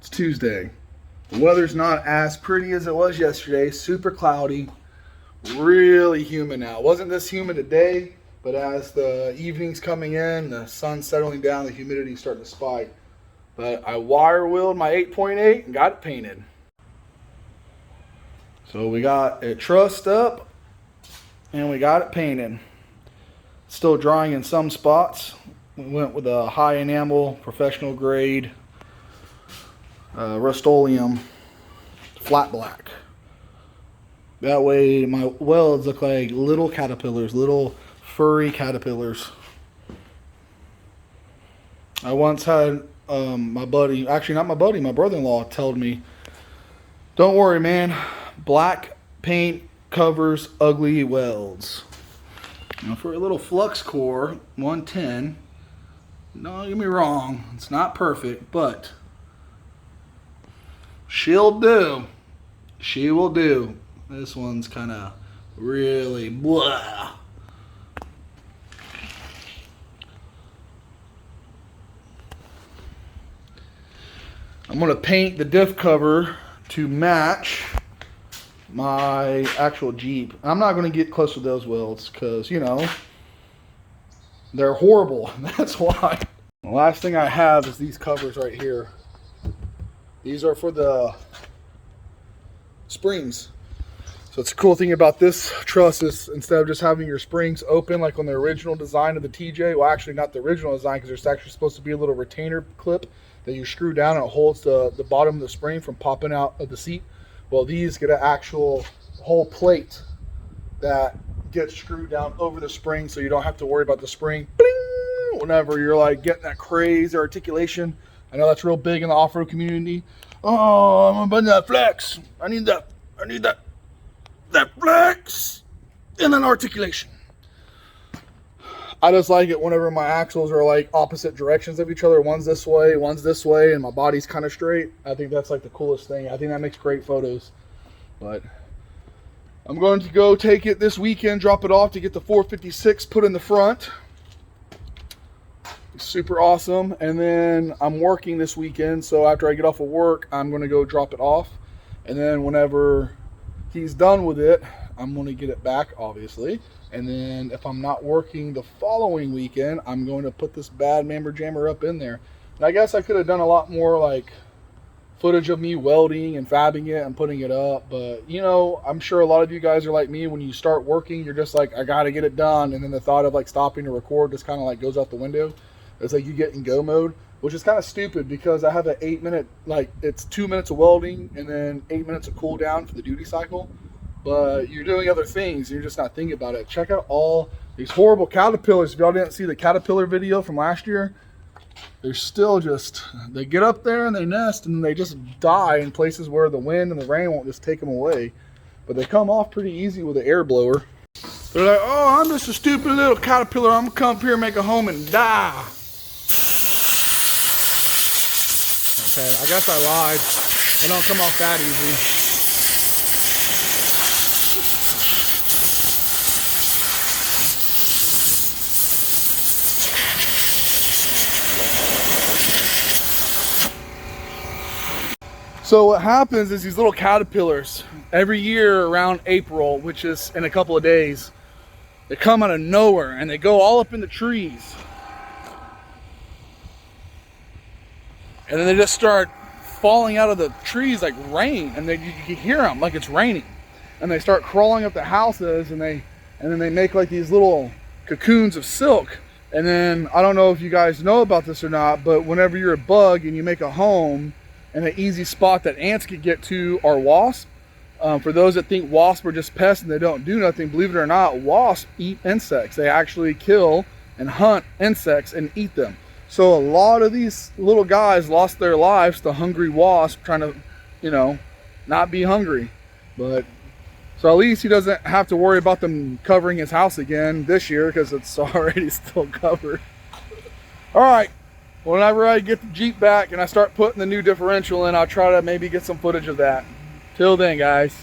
It's Tuesday. The weather's not as pretty as it was yesterday. Super cloudy. Really humid now. It wasn't this humid today, but as the evening's coming in, the sun's settling down, the humidity's starting to spike. But I wire wheeled my 8.8 and got it painted. So we got it trussed up and we got it painted. Still drying in some spots. We went with a high enamel, professional grade Rust-Oleum flat black. That way my welds look like little caterpillars, little furry caterpillars. I once had my buddy, actually not my buddy, my brother-in-law told me, don't worry man, black paint covers ugly welds. Now for a little flux core 110, don't get me wrong, it's not perfect, but she'll do. She will do. This one's kind of really blah. I'm going to paint the diff cover to match my actual Jeep. I'm not going to get close to those welds because, you know, they're horrible. That's why. The last thing I have is these covers right here. These are for the springs. So it's a cool thing about this truss is instead of just having your springs open like on the original design of the TJ, well actually not the original design because there's actually supposed to be a little retainer clip that you screw down and it holds the bottom of the spring from popping out of the seat. Well, these get an actual whole plate that gets screwed down over the spring so you don't have to worry about the spring bling, whenever you're like getting that crazy articulation. I know that's real big in the off-road community. Oh, I'm about that flex. I need that flex and an articulation. I just like it whenever my axles are like opposite directions of each other. One's this way, and my body's kind of straight. I think that's like the coolest thing. I think that makes great photos. But I'm going to go take it this weekend, drop it off to get the 456 put in the front. Super awesome. And then I'm working this weekend, so after I get off of work, I'm going to go drop it off. And then whenever he's done with it, I'm going to get it back, obviously. And then if I'm not working the following weekend, I'm going to put this bad mammer jammer up in there. And I guess I could have done a lot more like footage of me welding and fabbing it and putting it up. But, you know, I'm sure a lot of you guys are like me. When you start working, you're just like, I got to get it done. And then the thought of like stopping to record just kind of like goes out the window. It's like you get in go mode, which is kind of stupid because I have an 8-minute, like it's 2 minutes of welding and then 8 minutes of cool down for the duty cycle. But you're doing other things, you're just not thinking about it. Check out all these horrible caterpillars. If y'all didn't see the caterpillar video from last year, they're still just, they get up there and they nest and they just die in places where the wind and the rain won't just take them away. But they come off pretty easy with an air blower. They're like, oh, I'm just a stupid little caterpillar. I'm gonna come up here and make a home and die. Okay, I guess I lied. They don't come off that easy. So what happens is these little caterpillars, every year around April, which is in a couple of days, they come out of nowhere and they go all up in the trees. And then they just start falling out of the trees like rain, and you can hear them like it's raining. And they start crawling up the houses, and then they make like these little cocoons of silk. And then I don't know if you guys know about this or not, but whenever you're a bug and you make a home, and an easy spot that ants can get to are wasps. For those that think wasps are just pests and they don't do nothing, believe it or not, wasps eat insects. They actually kill and hunt insects and eat them. So a lot of these little guys lost their lives to hungry wasps trying to, you know, not be hungry. But so at least he doesn't have to worry about them covering his house again this year because it's already still covered. All right. Whenever I get the Jeep back and I start putting the new differential in, I'll try to maybe get some footage of that. Till then, guys.